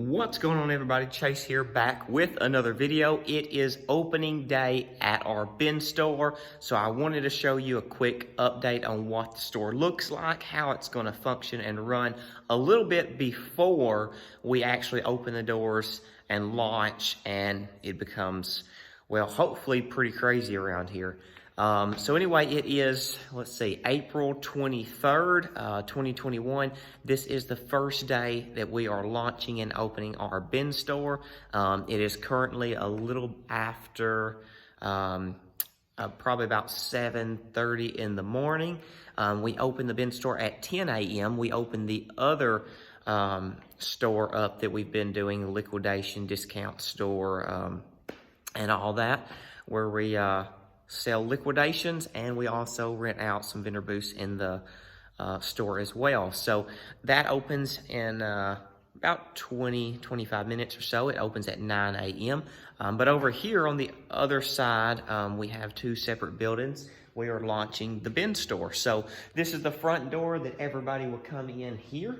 What's going on, everybody? Chase here, back with another video. It is opening day at our bin store, so I wanted to show you a quick update on what the store looks like, how it's going to function and run a little bit before we actually open the doors and launch, and it becomes, well, hopefully pretty crazy around here. So anyway, it is, let's see, April 23rd, 2021. This is the first day that we are launching and opening our bin store. It is currently a little after, probably about 7:30 in the morning. We opened the bin store at 10 a.m. We opened the other store up that we've been doing, liquidation discount store, and all that, where we sell liquidations, and we also rent out some vendor booths in the store as well. So that opens in about 25 minutes or so. It opens at 9 a.m. But over here on the other side, we have two separate buildings. We are launching the bin store. So this is the front door that everybody will come in here.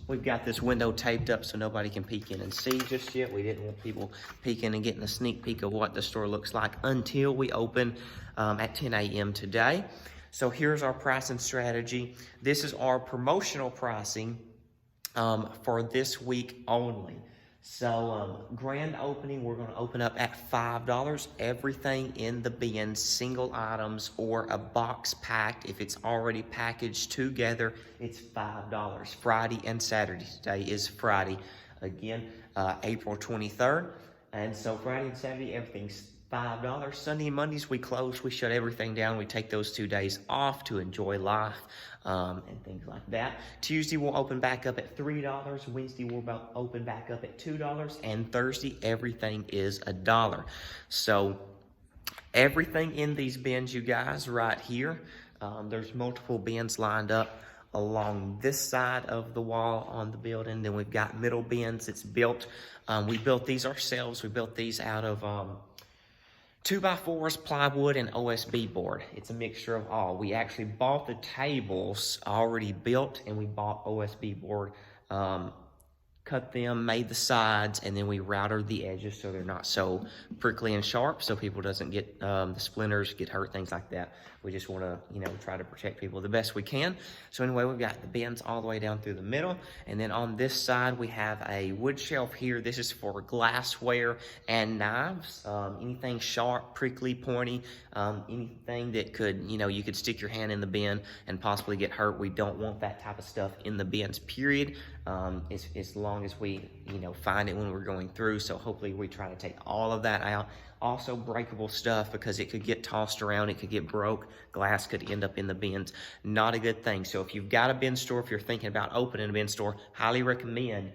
We've got this window taped up so nobody can peek in and see just yet. We didn't want people peeking and getting a sneak peek of what the store looks like until we open at 10 a.m. today. So here's our pricing strategy. This is our promotional pricing for this week only. So grand opening, we're going to open up at $5. Everything in the bin, single items or a box packed, if it's already packaged together, it's $5. Friday and Saturday. Today is Friday, again, April 23rd. And so Friday and Saturday, everything's $5. Sunday and Mondays, we close. We shut everything down. We take those 2 days off to enjoy life and things like that. Tuesday, we'll open back up at $3. Wednesday, we'll open back up at $2. And Thursday, everything is $1. So everything in these bins, you guys, right here, there's multiple bins lined up along this side of the wall on the building. Then we've got middle bins. It's built. We built these ourselves. We built these out of 2x4s, plywood, and OSB board. It's a mixture of all. We actually bought the tables already built, and we bought OSB board, cut them, made the sides, and then we routed the edges so they're not so prickly and sharp, so people doesn't get the splinters, get hurt, things like that. We just want to, try to protect people the best we can. So anyway, we've got the bins all the way down through the middle, and then on this side we have a wood shelf here. This is for glassware and knives. Anything sharp, prickly, pointy, anything that could, you could stick your hand in the bin and possibly get hurt. We don't want that type of stuff in the bins, period. As long as we, find it when we're going through. So hopefully we try to take all of that out. Also breakable stuff, because it could get tossed around, it could get broke, glass could end up in the bins. Not a good thing. So if you've got a bin store, if you're thinking about opening a bin store, highly recommend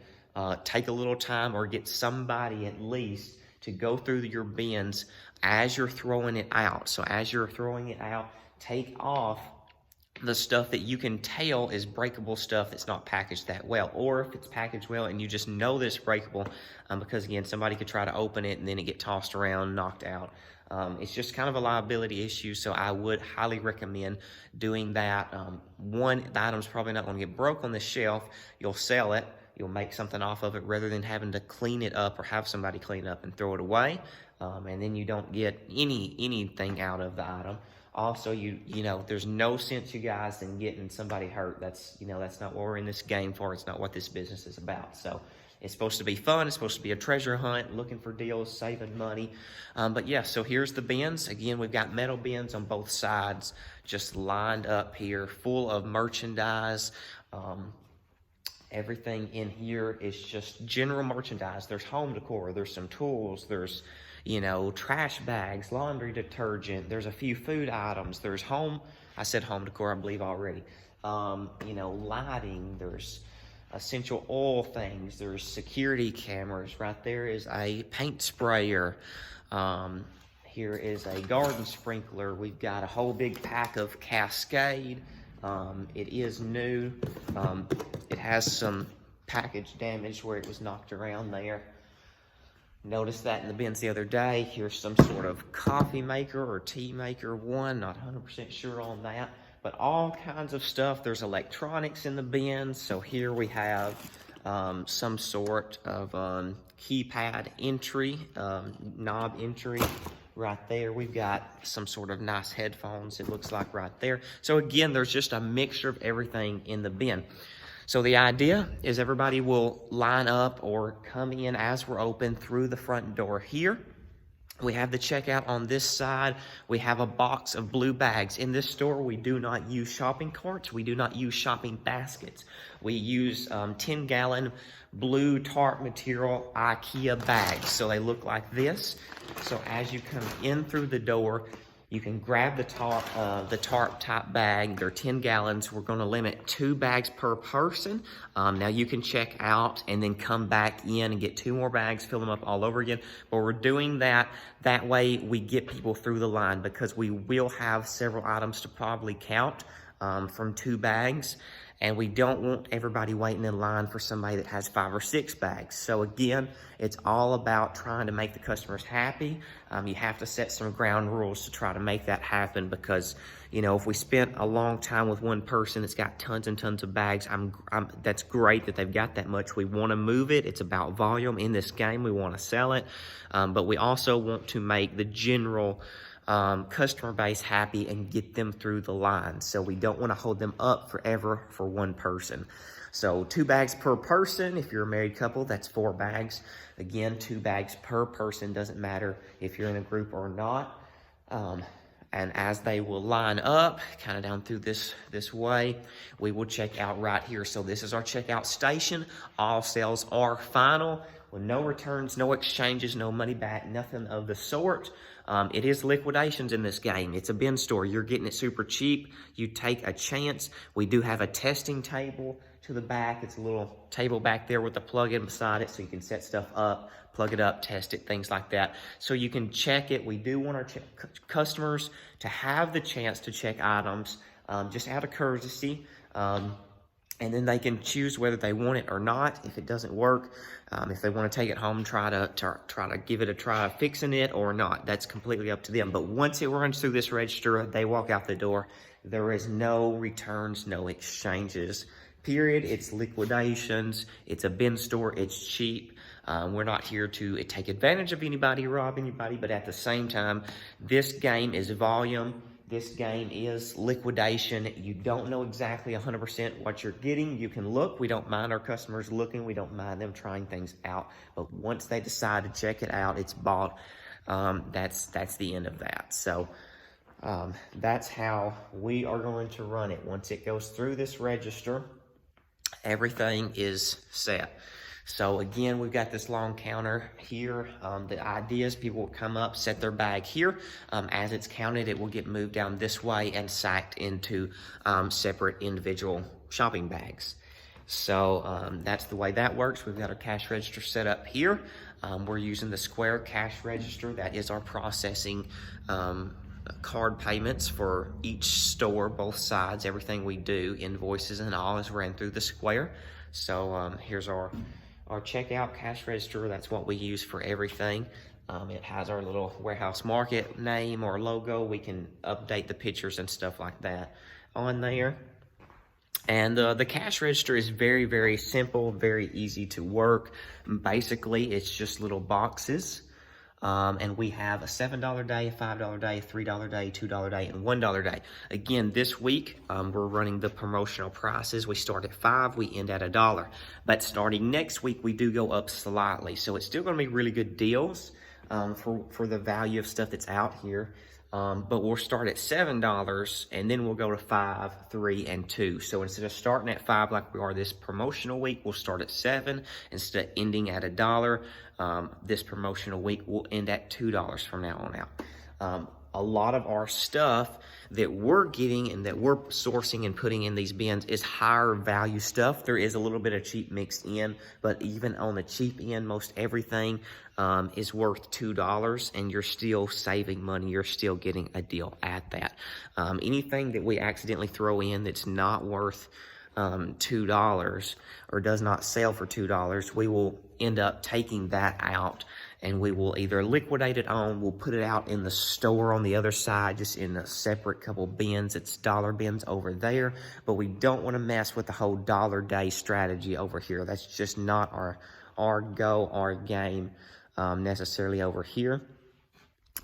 take a little time or get somebody at least to go through your bins as you're throwing it out. So as you're throwing it out, take off the stuff that you can tell is breakable stuff that's not packaged that well, or if it's packaged well and you just know that it's breakable, because again, somebody could try to open it and then it get tossed around, knocked out. It's just kind of a liability issue, so I would highly recommend doing that. One, the item's probably not going to get broke on the shelf. You'll sell it, you'll make something off of it rather than having to clean it up or have somebody clean it up and throw it away, and then you don't get anything out of the item. Also, there's no sense, you guys, in getting somebody hurt. That's not what we're in this game for. It's not what this business is about. So it's supposed to be fun. It's supposed to be a treasure hunt, looking for deals, saving money. But yeah, so here's the bins. Again, we've got metal bins on both sides, just lined up here, full of merchandise. Everything in here is just general merchandise. There's home decor. There's some tools. There's trash bags, laundry detergent. There's a few food items. There's I said home decor, I believe already. Lighting. There's essential oil things. There's security cameras. Right there is a paint sprayer. Here is a garden sprinkler. We've got a whole big pack of Cascade. It is new. It has some package damage where it was knocked around there. Noticed that in the bins the other day. Here's some sort of coffee maker or tea maker one. Not 100% sure on that. But all kinds of stuff. There's electronics in the bins. So here we have some sort of keypad entry, knob entry right there. We've got some sort of nice headphones, it looks like right there. So again, there's just a mixture of everything in the bin. So the idea is everybody will line up or come in as we're open through the front door here. We have the checkout on this side. We have a box of blue bags. In this store, we do not use shopping carts. We do not use shopping baskets. We use 10-gallon blue tarp material IKEA bags. So they look like this. So as you come in through the door, you can grab the tarp type bag. They're 10 gallons. We're gonna limit 2 bags per person. Now you can check out and then come back in and get 2 more bags, fill them up all over again. But we're doing that way we get people through the line, because we will have several items to probably count from 2 bags. And we don't want everybody waiting in line for somebody that has 5 or 6 bags. So again, it's all about trying to make the customers happy. You have to set some ground rules to try to make that happen, because, you know, if we spent a long time with one person that's got tons and tons of bags, that's great that they've got that much. We want to move it. It's about volume in this game. We want to sell it. But we also want to make the general customer base happy and get them through the line. So we don't want to hold them up forever for one person. So 2 bags per person. If you're a married couple, that's 4 bags. Again, 2 bags per person. Doesn't matter if you're in a group or not. And as they will line up, kind of down through this way, we will check out right here. So this is our checkout station. All sales are final, with no returns, no exchanges, no money back, nothing of the sort. It is liquidations in this game. It's a bin store. You're getting it super cheap. You take a chance. We do have a testing table to the back. It's a little table back there with a plug-in beside it, so you can set stuff up, plug it up, test it, things like that. So you can check it. We do want our customers to have the chance to check items just out of courtesy. And then they can choose whether they want it or not. If it doesn't work, if they want to take it home, try to give it a try of fixing it or not. That's completely up to them. But once it runs through this register, they walk out the door. There is no returns, no exchanges, period. It's liquidations. It's a bin store. It's cheap. We're not here to take advantage of anybody, rob anybody, but at the same time, this game is volume. This game is liquidation. You don't know exactly 100% what you're getting. You can look. We don't mind our customers looking. We don't mind them trying things out. But once they decide to check it out, it's bought. That's the end of that. So that's how we are going to run it. Once it goes through this register, everything is set. So again, we've got this long counter here. The idea is people will come up, set their bag here. As it's counted, it will get moved down this way and sacked into separate individual shopping bags. So that's the way that works. We've got our cash register set up here. We're using the Square cash register. That is our processing card payments for each store, both sides. Everything we do, invoices and all, is ran through the Square. So here's our checkout cash register. That's what we use for everything. It has our little warehouse market name or logo. We can update the pictures and stuff like that on there. And the cash register is very, very simple, very easy to work. Basically, it's just little boxes. And we have a $7 day, a $5 day, a $3 day, $2 day, and $1 day. Again, this week, we're running the promotional prices. We start at $5, we end at $1. But starting next week, we do go up slightly. So it's still gonna be really good deals for the value of stuff that's out here. But we'll start at $7 and then we'll go to $5, $3, and $2. So instead of starting at $5 like we are this promotional week, we'll start at $7 instead of ending at $1. This promotional week will end at $2 from now on out. A lot of our stuff that we're getting and that we're sourcing and putting in these bins is higher value stuff. There is a little bit of cheap mixed in, but even on the cheap end, most everything is worth $2, and you're still saving money. You're still getting a deal at that. Anything that we accidentally throw in that's not worth $2 or does not sell for $2, we will end up taking that out and we will either liquidate it we'll put it out in the store on the other side, just in a separate couple bins. It's dollar bins over there, but we don't want to mess with the whole dollar day strategy over here. That's just not our go, our game necessarily over here.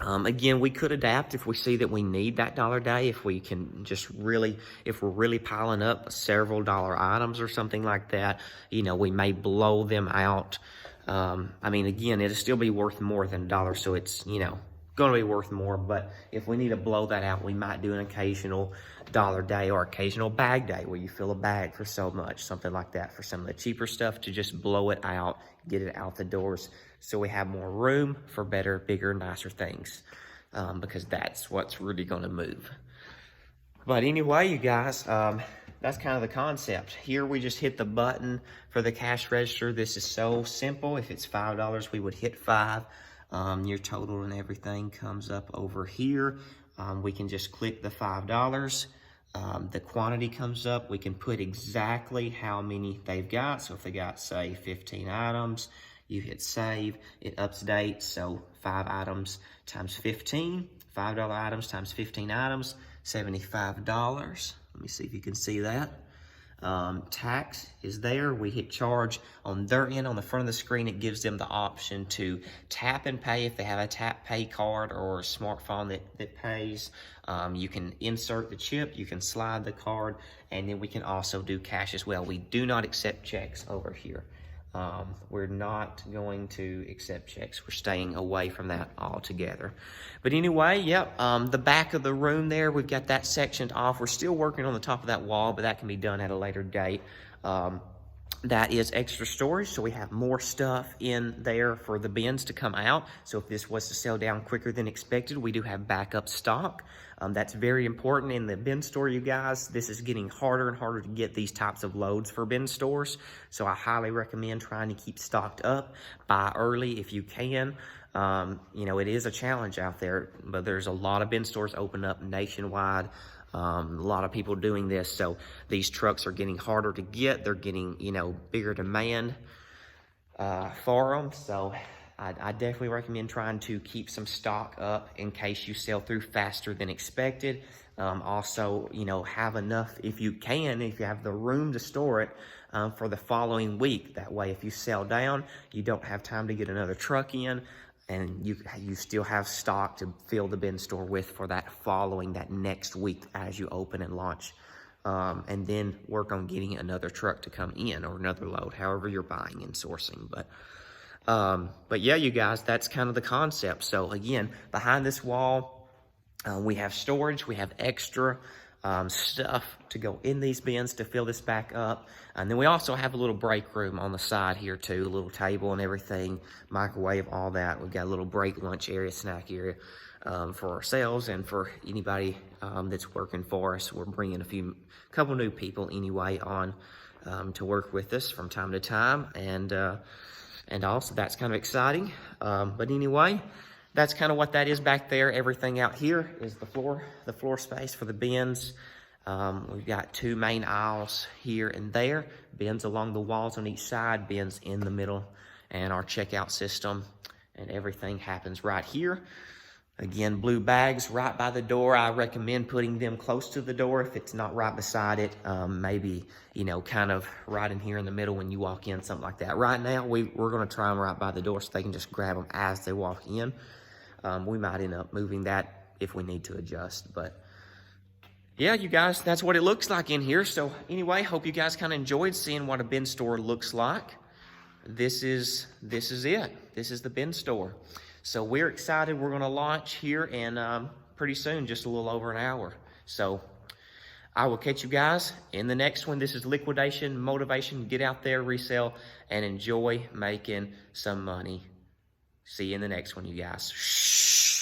Again, we could adapt if we see that we need that dollar day, if we can just really, if we're really piling up several dollar items or something like that, you know, we may blow them out. I mean, again, it'll still be worth more than $1, so it's, you know, going to be worth more. But if we need to blow that out, we might do an occasional dollar day or occasional bag day where you fill a bag for so much, something like that, for some of the cheaper stuff, to just blow it out, get it out the doors, so we have more room for better, bigger, nicer things, because that's what's really going to move. But anyway, you guys, that's kind of the concept. Here we just hit the button for the cash register. This is so simple. If it's $5, we would hit 5. Your total and everything comes up over here. We can just click the $5. The quantity comes up. We can put exactly how many they've got. So if they got, say, 15 items, you hit save, it updates. So 5 items times 15, $5 items times 15 items, $75. Let me see if you can see that. Tax is there. We hit charge on their end. On the front of the screen, it gives them the option to tap and pay if they have a tap pay card or a smartphone that pays. You can insert the chip, you can slide the card, and then we can also do cash as well. We do not accept checks over here. We're not going to accept checks. We're staying away from that altogether. But anyway, yep, the back of the room there, we've got that sectioned off. We're still working on the top of that wall, but that can be done at a later date. That is extra storage, so we have more stuff in there for the bins to come out. So if this was to sell down quicker than expected, we do have backup stock. That's very important in the bin store, you guys. This is getting harder and harder to get these types of loads for bin stores. So I highly recommend trying to keep stocked up. Buy early if you can. You know, it is a challenge out there, but there's a lot of bin stores open up nationwide. A lot of people doing this, so these trucks are getting harder to get. They're getting, you know, bigger demand for them. So I definitely recommend trying to keep some stock up in case you sell through faster than expected. Also, you know, have enough if you can, if you have the room to store it for the following week. That way, if you sell down, you don't have time to get another truck in, and you still have stock to fill the bin store with for that next week as you open and launch. And then work on getting another truck to come in or another load, however you're buying and sourcing. But yeah, you guys, that's kind of the concept. So again, behind this wall, we have storage, we have extra stuff to go in these bins to fill this back up. And then we also have a little break room on the side here too, a little table and everything, microwave, all that. We've got a little break lunch area, snack area for ourselves and for anybody that's working for us. We're bringing a couple new people anyway on to work with us from time to time. And also that's kind of exciting. But anyway, that's kind of what that is back there. Everything out here is the floor space for the bins. We've got 2 main aisles here and there, bins along the walls on each side, bins in the middle, and our checkout system, and everything happens right here. Again, blue bags right by the door. I recommend putting them close to the door if it's not right beside it. Maybe, you know, kind of right in here in the middle when you walk in, something like that. Right now, we're going to try them right by the door so they can just grab them as they walk in. We might end up moving that if we need to adjust, but yeah, you guys, that's what it looks like in here. So anyway, hope you guys kind of enjoyed seeing what a bin store looks like. This is it. This is the bin store. So we're excited. We're going to launch here in pretty soon, just a little over an hour. So I will catch you guys in the next one. This is Liquidation, Motivation. Get out there, resell, and enjoy making some money. See you in the next one, you guys. Shh.